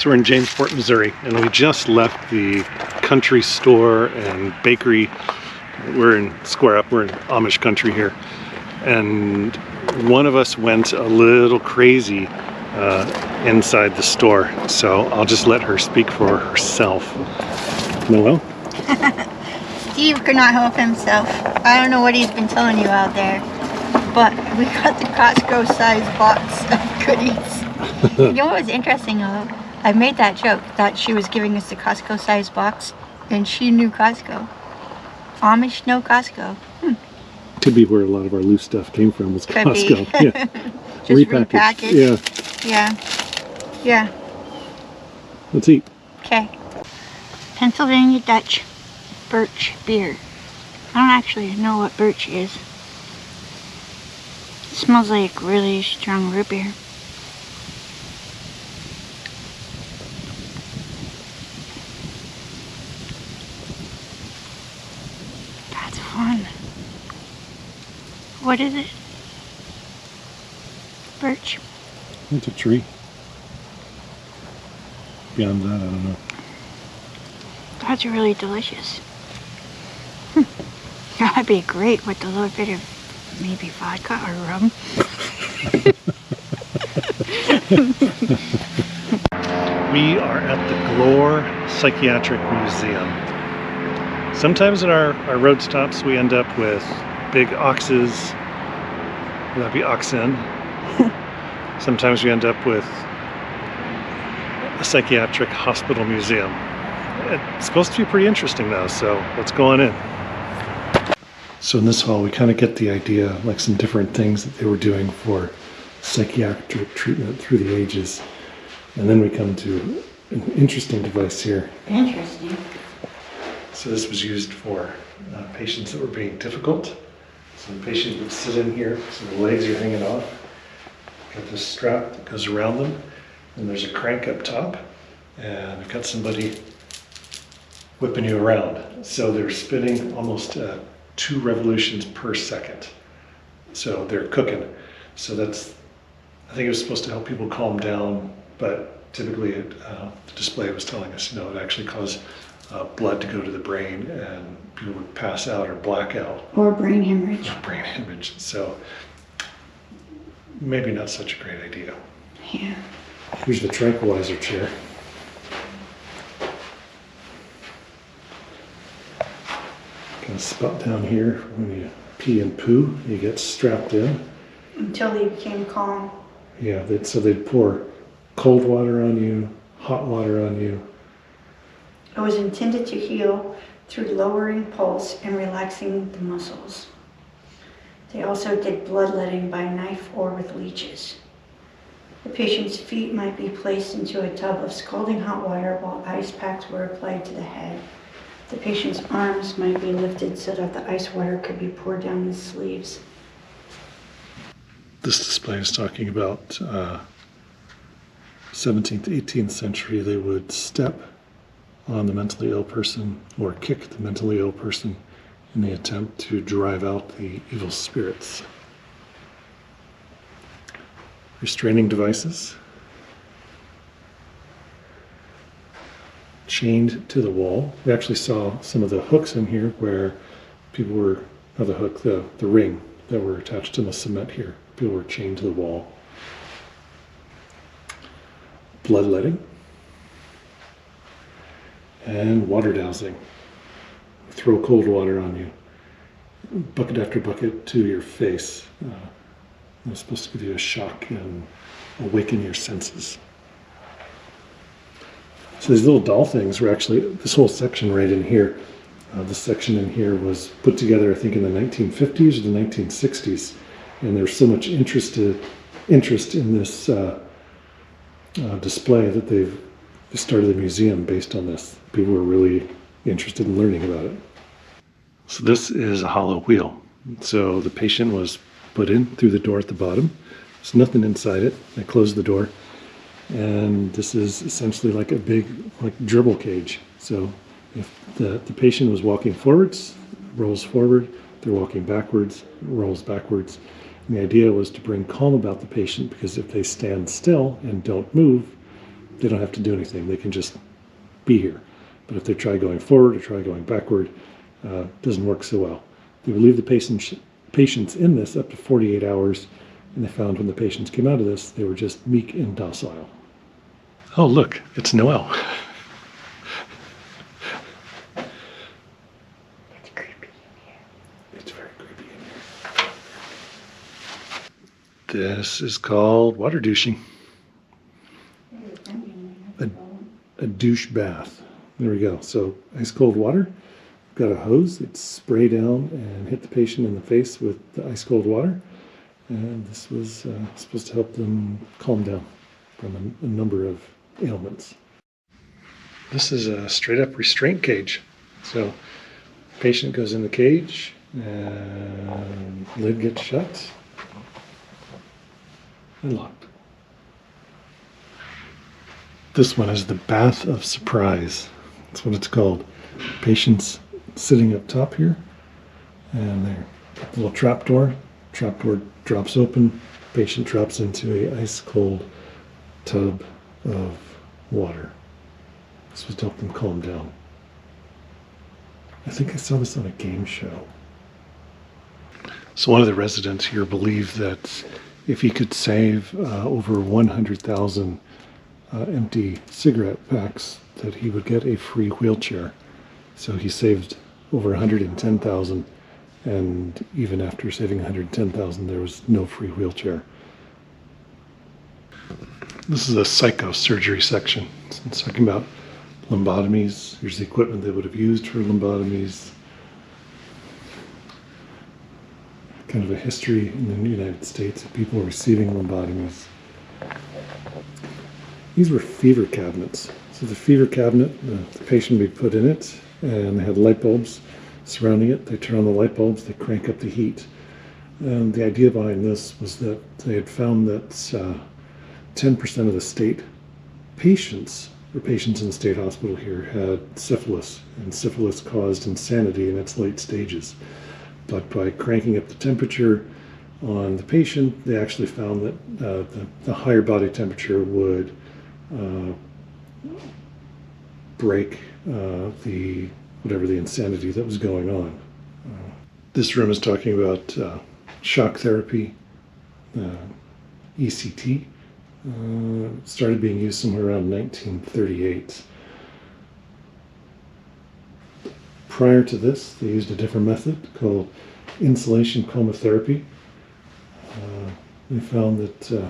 So we're in Jamesport, Missouri, and we just left the country store and bakery. We're in Square Up, we're in Amish country here. And one of us went a little crazy inside the store. So I'll just let her speak for herself. Noel? Steve could not help himself. I don't know what he's been telling you out there, but we got the Costco size box of goodies. You know what was interesting though? I made that joke that she was giving us the Costco size box and she knew Costco. Amish know Costco. Could be where a lot of our loose stuff came from, was Could Costco. be. Yeah. Just repackaged. Yeah. Yeah. Let's eat. Okay. Pennsylvania Dutch birch beer. I don't actually know what birch is. It smells like really strong root beer. That's fun. What is it? Birch. It's a tree. Beyond that, I don't know. That's really delicious. That'd be great with a little bit of maybe vodka or rum. We are at the Glore Psychiatric Museum. Sometimes at our road stops we end up with big oxes. That'd be oxen. Sometimes we end up with a psychiatric hospital museum. It's supposed to be pretty interesting though, so let's go on in. So in this hall we kind of get the idea, like some different things that they were doing for psychiatric treatment through the ages. And then we come to an interesting device here. Interesting. So this was used for patients that were being difficult. So the patient would sit in here, so the legs are hanging off. Got this strap that goes around them, and there's a crank up top, and we've got somebody whipping you around. So they're spinning almost 2 revolutions per second. So they're cooking. So that's, I think it was supposed to help people calm down, but typically the display was telling us, it actually caused blood to go to the brain and people would pass out or black out. Or brain hemorrhage. Or brain hemorrhage. So maybe not such a great idea. Yeah. Here's the tranquilizer chair. Kind of spot down here when you pee and poo, you get strapped in. Until they became calm. Yeah, so they'd pour cold water on you, hot water on you. It was intended to heal through lowering pulse and relaxing the muscles. They also did bloodletting by knife or with leeches. The patient's feet might be placed into a tub of scalding hot water while ice packs were applied to the head. The patient's arms might be lifted so that the ice water could be poured down his sleeves. This display is talking about 17th, 18th century. They would step on the mentally ill person or kick the mentally ill person in the attempt to drive out the evil spirits. Restraining devices. Chained to the wall. We actually saw some of the hooks in here where people were, not the hook, the ring that were attached to the cement here. People were chained to the wall. Bloodletting. And water dousing. Throw cold water on you. Bucket after bucket to your face. It's supposed to give you a shock and awaken your senses. So these little doll things were actually, this whole section right in here, this section in here was put together I think in the 1950s or the 1960s. And there's so much interest in this display that they started a museum based on this. People were really interested in learning about it. So this is a hollow wheel. So the patient was put in through the door at the bottom. There's nothing inside it. I closed the door. And this is essentially like a big dribble cage. So if the patient was walking forwards, rolls forward. They're walking backwards, rolls backwards. And the idea was to bring calm about the patient, because if they stand still and don't move, they don't have to do anything. They can just be here. But if they try going forward or try going backward, it doesn't work so well. They would leave the patients in this up to 48 hours, and they found when the patients came out of this, they were just meek and docile. Oh, look, it's Noel. It's creepy in here. It's very creepy in here. This is called water douching. A douche bath. There we go. So ice cold water. Got a hose. It's spray down and hit the patient in the face with the ice cold water. And this was supposed to help them calm down from a number of ailments. This is a straight up restraint cage. So patient goes in the cage and lid gets shut and locked. This one is the bath of surprise. That's what it's called. Patients sitting up top here, and there, the little trap door drops open. Patient drops into a ice cold tub of water. This was to help them calm down. I think I saw this on a game show. So one of the residents here believed that if he could save over 100,000 empty cigarette packs, that he would get a free wheelchair. So he saved over 110,000, and even after saving 110,000, there was no free wheelchair. This is a psychosurgery section. It's talking about lobotomies. Here's the equipment they would have used for lobotomies. Kind of a history in the United States of people receiving lobotomies. These were fever cabinets. So the fever cabinet, the patient would be put in it, and they had light bulbs surrounding it. They turn on the light bulbs, they crank up the heat. And the idea behind this was that they had found that 10% of the state patients, or patients in the state hospital here, had syphilis, and syphilis caused insanity in its late stages. But by cranking up the temperature on the patient, they actually found that the higher body temperature would break whatever the insanity that was going on. This room is talking about shock therapy, ECT. Started being used somewhere around 1938. Prior to this, they used a different method called insulation chromotherapy. They found that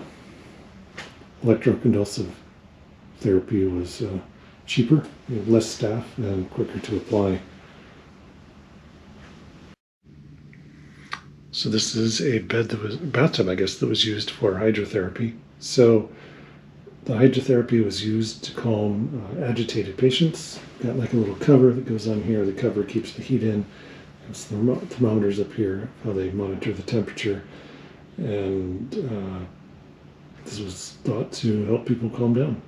electroconvulsive therapy was cheaper, less staff, and quicker to apply. So this is a bathtub, I guess, that was used for hydrotherapy. So the hydrotherapy was used to calm agitated patients. Got like a little cover that goes on here. The cover keeps the heat in. It's the thermometers up here, how they monitor the temperature. And this was thought to help people calm down.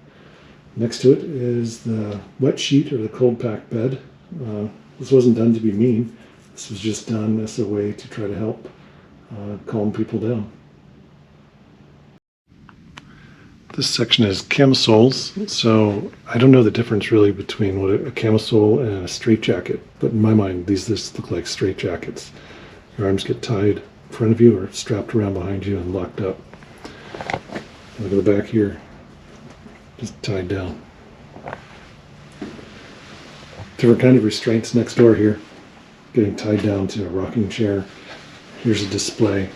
Next to it is the wet sheet or the cold pack bed. This wasn't done to be mean. This was just done as a way to try to help calm people down. This section is camisoles. So I don't know the difference really between what a camisole and a straitjacket, but in my mind, these just look like straitjackets. Your arms get tied in front of you or strapped around behind you and locked up. Look at the back here, just tied down. Different kind of restraints next door here, getting tied down to a rocking chair. Here's a display.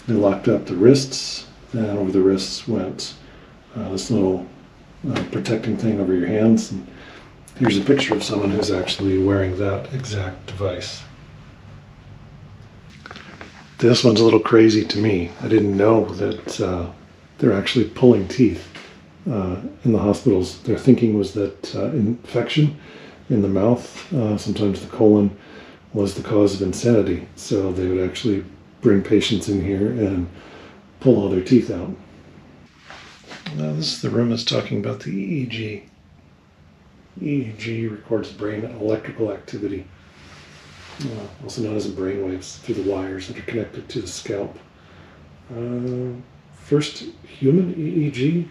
They locked up the wrists, and over the wrists went this little protecting thing over your hands. And here's a picture of someone who's actually wearing that exact device. This one's a little crazy to me. I didn't know that they're actually pulling teeth in the hospitals. Their thinking was that infection in the mouth, sometimes the colon, was the cause of insanity. So they would actually bring patients in here and pull all their teeth out. Now this is the room that's talking about the EEG. EEG records brain electrical activity, also known as brainwaves, through the wires that are connected to the scalp. First human EEG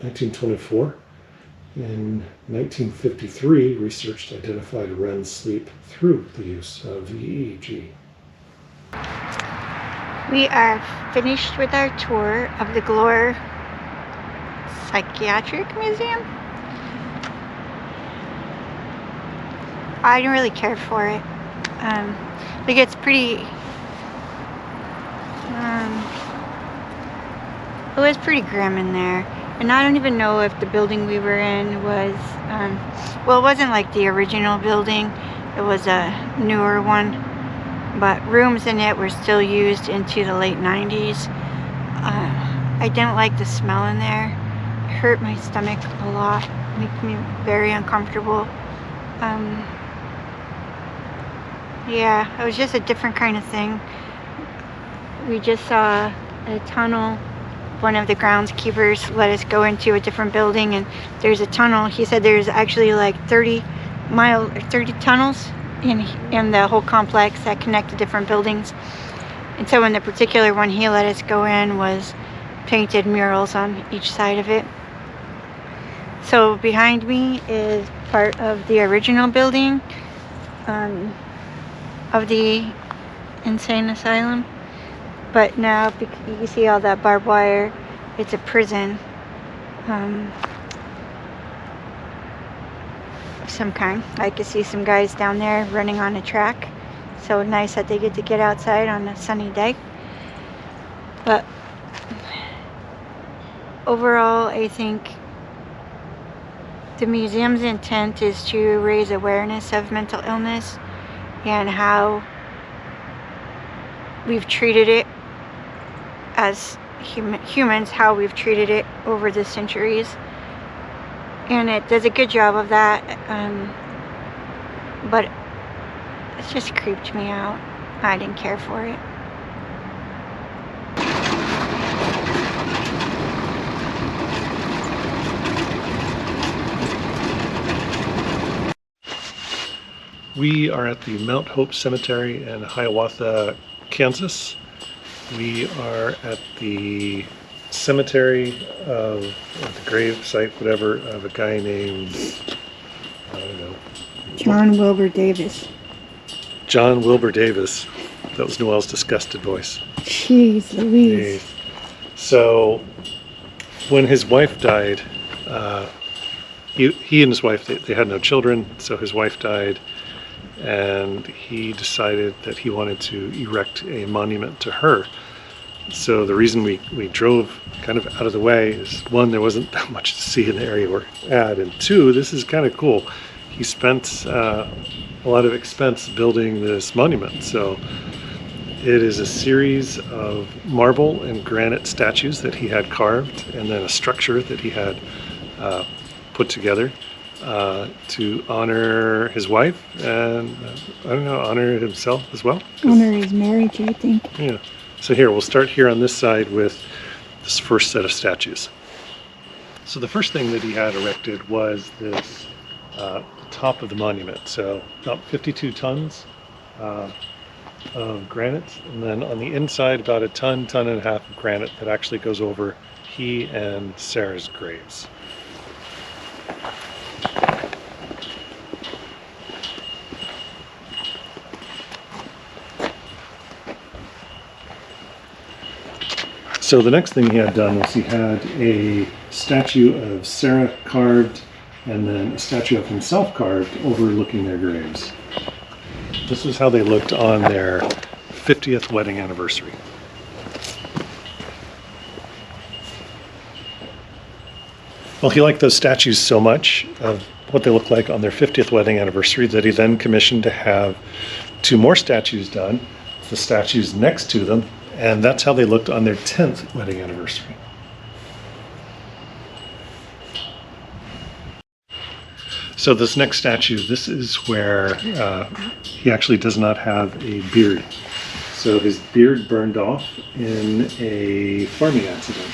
1924. In 1953, research identified REM sleep through the use of EEG. We are finished with our tour of the Glore Psychiatric Museum. I didn't really care for it. I think it's pretty, it was pretty grim in there. And I don't even know if the building we were in was, well, it wasn't like the original building. It was a newer one. But rooms in it were still used into the late 90s. I didn't like the smell in there. It hurt my stomach a lot. It made me very uncomfortable. Yeah, it was just a different kind of thing. We just saw a tunnel. One of the groundskeepers let us go into a different building, and there's a tunnel. He said there's actually like 30 tunnels in the whole complex that connect to different buildings. And so in the particular one he let us go in was painted murals on each side of it. So behind me is part of the original building of the insane asylum. But now you can see all that barbed wire. It's a prison of some kind. I could see some guys down there running on a track. So nice that they get to get outside on a sunny day. But overall, I think the museum's intent is to raise awareness of mental illness and how we've treated it as humans, how we've treated it over the centuries. And it does a good job of that, but it just creeped me out. I didn't care for it. We are at the Mount Hope Cemetery in Hiawatha, Kansas. We are at the cemetery of the grave site, whatever, of a guy named, I don't know. John Milburn Davis. John Milburn Davis. That was Noelle's disgusted voice. Jeez Louise. So, when his wife died, he and his wife, they had no children, so his wife died, and he decided that he wanted to erect a monument to her. So the reason we drove kind of out of the way is, one, there wasn't that much to see in the area we're at, and two, this is kind of cool. He spent a lot of expense building this monument. So it is a series of marble and granite statues that he had carved, and then a structure that he had put together to honor his wife and, I don't know, honor himself as well. Honor his marriage, I think. Yeah. So here, we'll start here on this side with this first set of statues. So the first thing that he had erected was this top of the monument. So about 52 tons of granite, and then on the inside about a ton and a half of granite that actually goes over he and Sarah's graves. So the next thing he had done was he had a statue of Sarah carved and then a statue of himself carved overlooking their graves. This was how they looked on their 50th wedding anniversary. Well, he liked those statues so much of what they looked like on their 50th wedding anniversary that he then commissioned to have 2 more statues done, the statues next to them, and that's how they looked on their 10th wedding anniversary. So this next statue, this is where he actually does not have a beard. So his beard burned off in a farming accident.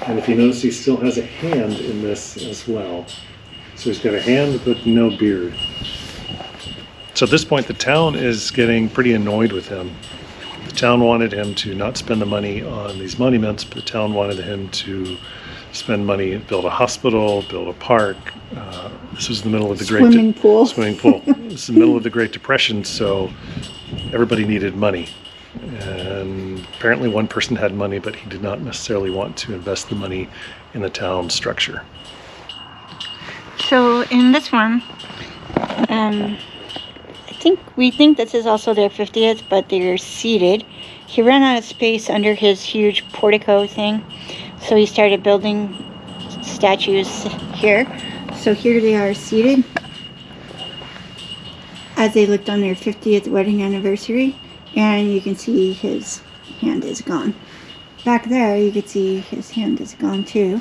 And if you notice, he still has a hand in this as well. So he's got a hand but no beard. So at this point, the town is getting pretty annoyed with him. The town wanted him to not spend the money on these monuments, but the town wanted him to spend money, build a hospital, build a park. This was the middle of the Swimming pool. Swimming pool. This is the middle of the Great Depression, so everybody needed money. And apparently one person had money, but he did not necessarily want to invest the money in the town structure. So in this one, we think this is also their 50th, but they're seated. He ran out of space under his huge portico thing, so he started building statues here. So here they are seated as they looked on their 50th wedding anniversary, and you can see his hand is gone. Back there you can see his hand is gone too.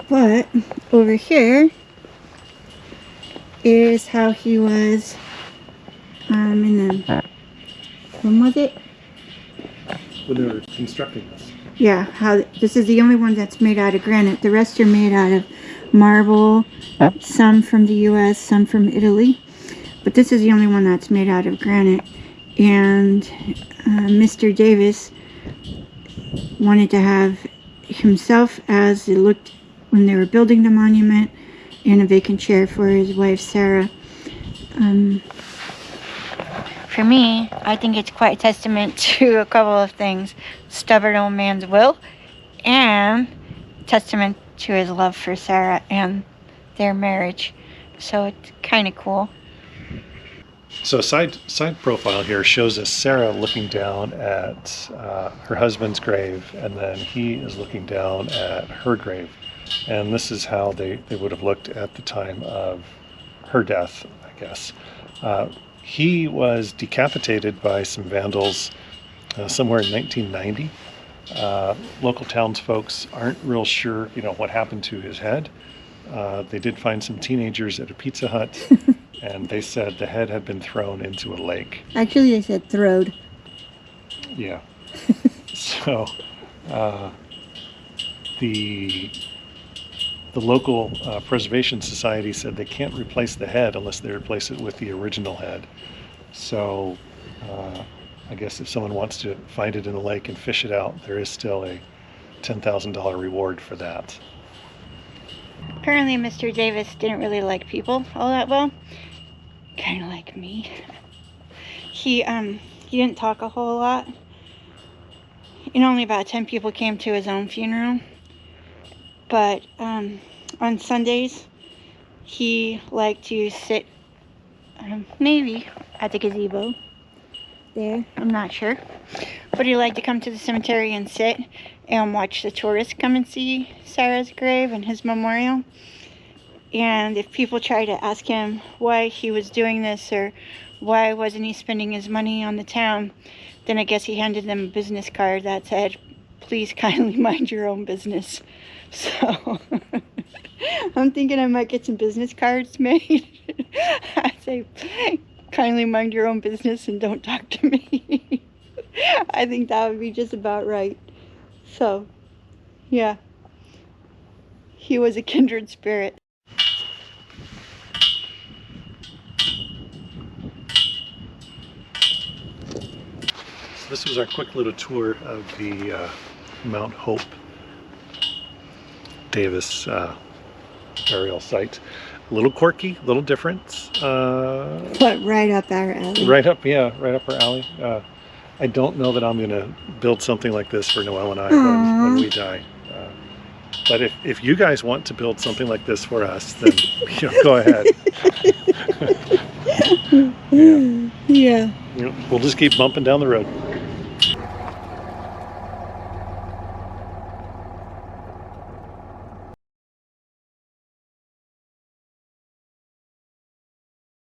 But over here is how he was in the, when was it? When they were constructing this. Yeah, how this is the only one that's made out of granite. The rest are made out of marble, some from the US, some from Italy. But this is the only one that's made out of granite. And Mr. Davis wanted to have himself as it looked when they were building the monument, and a vacant chair for his wife Sarah. For me, I think it's quite a testament to a couple of things. Stubborn old man's will, and testament to his love for Sarah and their marriage. So it's kind of cool. So side profile here shows us Sarah looking down at her husband's grave, and then he is looking down at her grave. And this is how they would have looked at the time of her death, I guess. He was decapitated by some vandals somewhere in 1990. Local townsfolk aren't real sure, what happened to his head. They did find some teenagers at a Pizza Hut, and they said the head had been thrown into a lake. Actually, they said throwed. Yeah. So the local preservation society said they can't replace the head unless they replace it with the original head. So I guess if someone wants to find it in the lake and fish it out, there is still a $10,000 reward for that. Apparently Mr. Davis didn't really like people all that well. Kind of like me. He didn't talk a whole lot. And only about 10 people came to his own funeral. But on Sundays, he liked to sit maybe at the gazebo there, I'm not sure. But he liked to come to the cemetery and sit and watch the tourists come and see Sarah's grave and his memorial. And if people try to ask him why he was doing this or why wasn't he spending his money on the town, then I guess he handed them a business card that said, "Please kindly mind your own business." So I'm thinking I might get some business cards made. I say, "Kindly mind your own business and don't talk to me." I think that would be just about right. So, yeah. He was a kindred spirit. So this was our quick little tour of the Mount Hope Davis burial site. A little quirky, a little different. But right up our alley. Right up our alley. I don't know that I'm going to build something like this for Noelle and I when we die. But if you guys want to build something like this for us, then go ahead. Yeah. We'll just keep bumping down the road.